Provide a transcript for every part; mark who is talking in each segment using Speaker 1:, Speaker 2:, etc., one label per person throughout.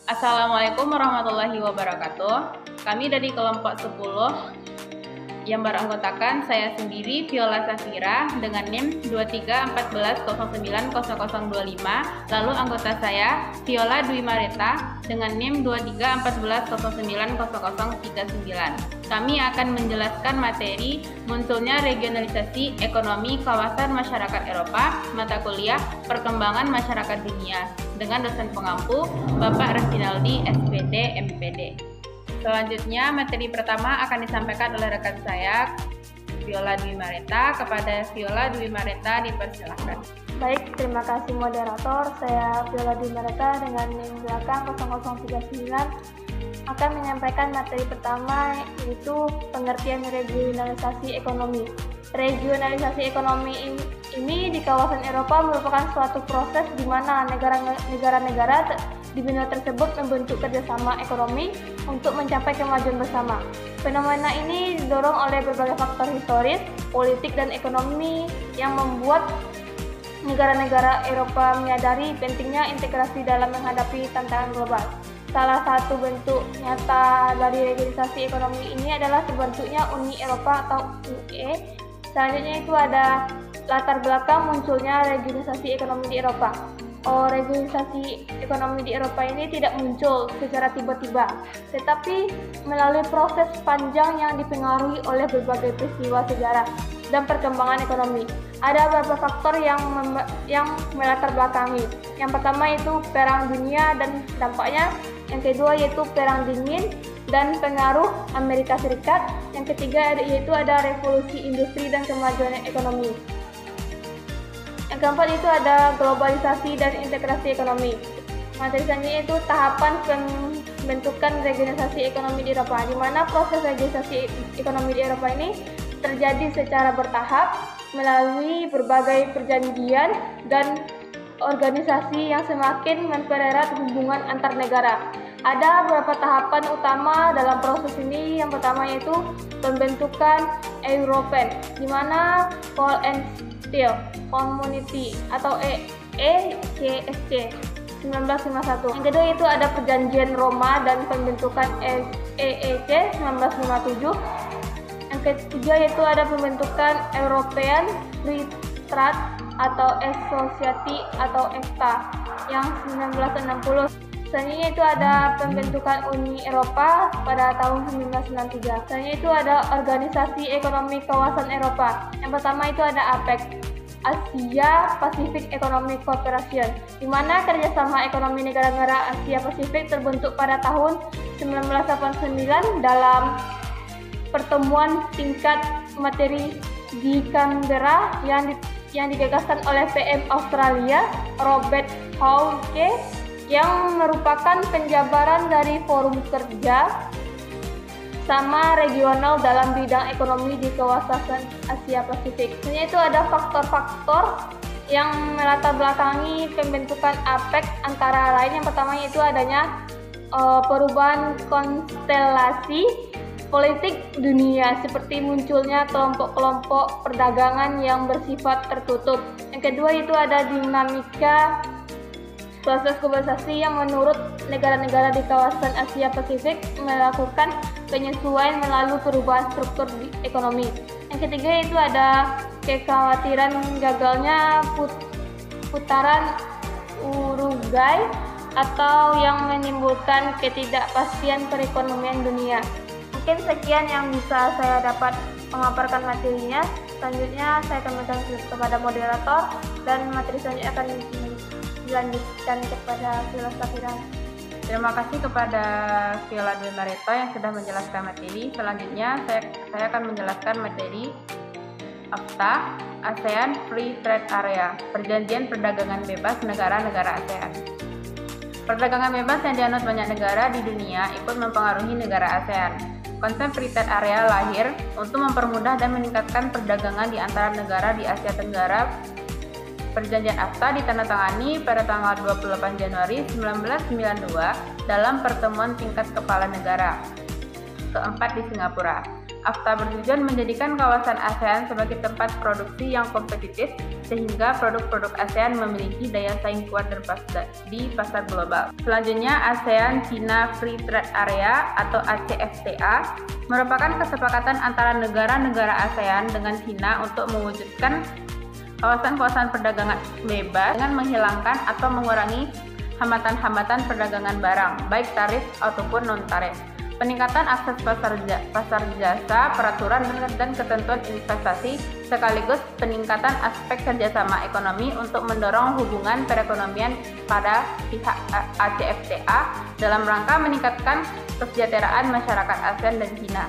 Speaker 1: Assalamualaikum warahmatullahi wabarakatuh. Kami dari kelompok 10 yang beranggotakan saya sendiri, Viola Safira, dengan NIM 2314090025. Lalu anggota saya, Viola Dwi Mareta, dengan NIM 2314090039. Kami akan menjelaskan materi munculnya regionalisasi ekonomi kawasan masyarakat Eropa, mata kuliah Perkembangan Masyarakat Dunia, dengan dosen pengampu Bapak Reginaldi, SPD, MPD. Selanjutnya, materi pertama akan disampaikan oleh rekan saya, Viola Dwi Mareta. Kepada Viola Dwi Mareta, dipersilakan.
Speaker 2: Baik, terima kasih moderator. Saya Viola Dwi Mareta dengan NIM belakang 0039 akan menyampaikan materi pertama, yaitu pengertian regionalisasi ekonomi. Regionalisasi ekonomi ini di kawasan Eropa merupakan suatu proses di mana negara-negara di benua tersebut membentuk kerjasama ekonomi untuk mencapai kemajuan bersama. Fenomena ini didorong oleh berbagai faktor historis, politik, dan ekonomi yang membuat negara-negara Eropa menyadari pentingnya integrasi dalam menghadapi tantangan global. Salah satu bentuk nyata dari regionalisasi ekonomi ini adalah terbentuknya Uni Eropa atau UE. Selanjutnya itu ada latar belakang munculnya regionalisasi ekonomi di Eropa. Regionalisasi ekonomi di Eropa ini tidak muncul secara tiba-tiba, tetapi melalui proses panjang yang dipengaruhi oleh berbagai peristiwa sejarah dan perkembangan ekonomi. Ada beberapa faktor yang melatar belakangi. Yang pertama itu Perang Dunia dan dampaknya. Yang kedua yaitu Perang Dingin dan pengaruh Amerika Serikat. Yang ketiga yaitu ada revolusi industri dan kemajuan ekonomi. Yang keempat itu ada globalisasi dan integrasi ekonomi. Materi selanjutnya itu tahapan pembentukan regionalisasi ekonomi di Eropa, di mana proses regionalisasi ekonomi di Eropa ini terjadi secara bertahap melalui berbagai perjanjian dan organisasi yang semakin mempererat hubungan antar negara. Ada beberapa tahapan utama dalam proses ini. Yang pertama yaitu pembentukan European, di mana Coal and Steel Community atau ECSC 1951. Yang kedua itu ada perjanjian Roma dan pembentukan EEC 1957. Yang ketiga yaitu ada pembentukan European Free Trade atau Society atau EFTA yang 1960. Selanjutnya itu ada pembentukan Uni Eropa pada tahun 1993. Selanjutnya itu ada Organisasi Ekonomi Kawasan Eropa. Yang pertama itu ada APEC, Asia Pacific Economic Cooperation, di mana kerjasama ekonomi negara-negara Asia Pasifik terbentuk pada tahun 1989 dalam pertemuan tingkat materi di Canberra yang digagaskan oleh PM Australia Robert Hauke, yang merupakan penjabaran dari forum kerja sama regional dalam bidang ekonomi di kawasan Asia Pasifik. Sebenarnya itu ada faktor-faktor yang melatar belakangi pembentukan APEC, antara lain yang pertama itu adanya perubahan konstelasi politik dunia seperti munculnya kelompok-kelompok perdagangan yang bersifat tertutup. Yang kedua itu ada dinamika proses globalisasi yang menurut negara-negara di kawasan Asia Pasifik melakukan penyesuaian melalui perubahan struktur ekonomi. Yang ketiga itu ada kekhawatiran gagalnya putaran Uruguay atau yang menimbulkan ketidakpastian perekonomian dunia. Mungkin sekian yang bisa saya dapat memaparkan materinya. Selanjutnya saya akan memberikan kepada moderator dan materi selanjutnya akan dilanjutkan kepada Viola Safira.
Speaker 1: Terima kasih kepada Viola Dwi Mareta yang sudah menjelaskan materi. Selanjutnya saya akan menjelaskan materi AFTA, ASEAN Free Trade Area, Perjanjian Perdagangan Bebas Negara-Negara ASEAN. Perdagangan bebas yang dianut banyak negara di dunia ikut mempengaruhi negara ASEAN. Konsep Free Trade Area lahir untuk mempermudah dan meningkatkan perdagangan di antara negara di Asia Tenggara. Perjanjian AFTA ditandatangani pada tanggal 28 Januari 1992 dalam pertemuan tingkat kepala negara keempat di Singapura. AFTA bertujuan menjadikan kawasan ASEAN sebagai tempat produksi yang kompetitif sehingga produk-produk ASEAN memiliki daya saing kuat di pasar global. Selanjutnya, ASEAN-China Free Trade Area atau ACFTA merupakan kesepakatan antara negara-negara ASEAN dengan China untuk mewujudkan kawasan-kawasan perdagangan bebas dengan menghilangkan atau mengurangi hambatan-hambatan perdagangan barang, baik tarif ataupun non-tarif. Peningkatan akses pasar jasa, peraturan, dan ketentuan investasi, sekaligus peningkatan aspek kerjasama ekonomi untuk mendorong hubungan perekonomian pada pihak ACFTA dalam rangka meningkatkan kesejahteraan masyarakat ASEAN dan China.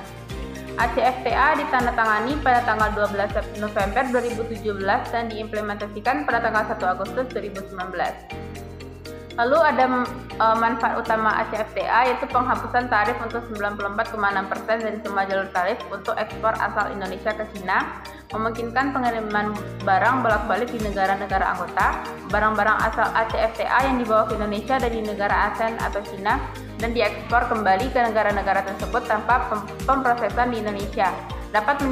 Speaker 1: ACFTA ditandatangani pada tanggal 12 November 2017 dan diimplementasikan pada tanggal 1 Agustus 2019. Lalu ada manfaat utama ACFTA yaitu penghapusan tarif untuk 94,6% dari semua jalur tarif untuk ekspor asal Indonesia ke China, memungkinkan pengiriman barang bolak-balik di negara-negara anggota, barang-barang asal ACFTA yang dibawa ke Indonesia dari negara ASEAN atau China dan diekspor kembali ke negara-negara tersebut tanpa pemrosesan di Indonesia. Dapat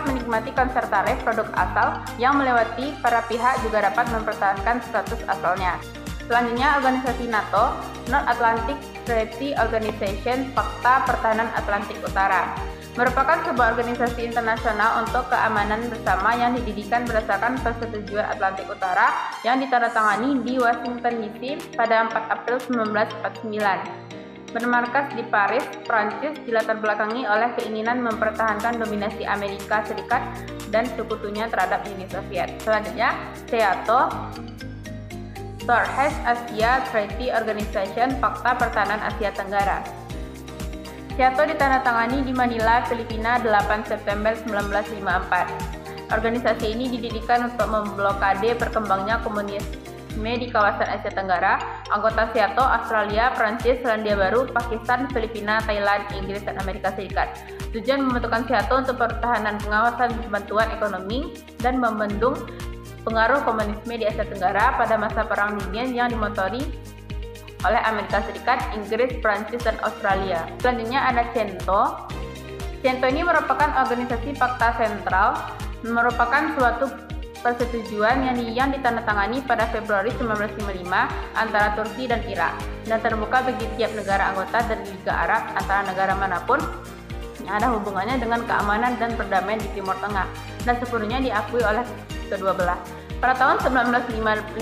Speaker 1: menikmati konser tarif produk asal yang melewati para pihak juga dapat mempertahankan status asalnya. Selanjutnya, organisasi NATO, North Atlantic Treaty Organization, Fakta Pertahanan Atlantik Utara, merupakan sebuah organisasi internasional untuk keamanan bersama yang didirikan berdasarkan Persetujuan Atlantik Utara yang ditandatangani di Washington DC pada 4 April 1949. Bermarkas di Paris, Prancis, dilatar belakangi oleh keinginan mempertahankan dominasi Amerika Serikat dan sekutunya terhadap Uni Soviet. Selanjutnya, SEATO, Southeast Asia Treaty Organization, Fakta Pertahanan Asia Tenggara. SEATO ditandatangani di Manila, Filipina 8 September 1954. Organisasi ini didirikan untuk memblokade perkembangnya komunisme di kawasan Asia Tenggara. Anggota SEATO Australia, Prancis, Selandia Baru, Pakistan, Filipina, Thailand, Inggris, dan Amerika Serikat. Tujuan membentukkan SEATO untuk pertahanan pengawasan bantuan ekonomi dan membendung pengaruh komunisme di Asia Tenggara pada masa Perang Dunia yang dimotori oleh Amerika Serikat, Inggris, Prancis, dan Australia. Selanjutnya ada CENTO. CENTO ini merupakan organisasi fakta sentral, merupakan suatu persetujuan yang ditandatangani pada Februari 1955 antara Turki dan Irak dan terbuka bagi tiap negara anggota dari Liga Arab antara negara manapun yang ada hubungannya dengan keamanan dan perdamaian di Timur Tengah dan sepenuhnya diakui oleh kedua belah. Pada tahun 1958,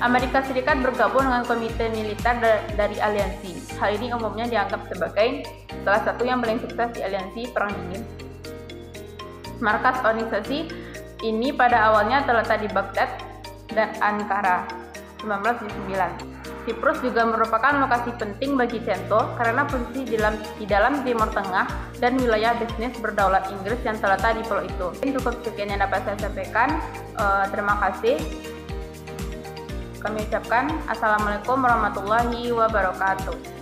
Speaker 1: Amerika Serikat bergabung dengan komite militer dari aliansi. Hal ini umumnya dianggap sebagai salah satu yang paling sukses di aliansi Perang Dingin. Markas organisasi ini pada awalnya terletak di Baghdad dan Ankara, 1979. Siprus juga merupakan lokasi penting bagi CENTO karena posisi di dalam Timur Tengah dan wilayah bisnis berdaulat Inggris yang terletak di pulau itu. Cukup sekian yang dapat saya sampaikan. Terima kasih. Kami ucapkan Assalamualaikum warahmatullahi wabarakatuh.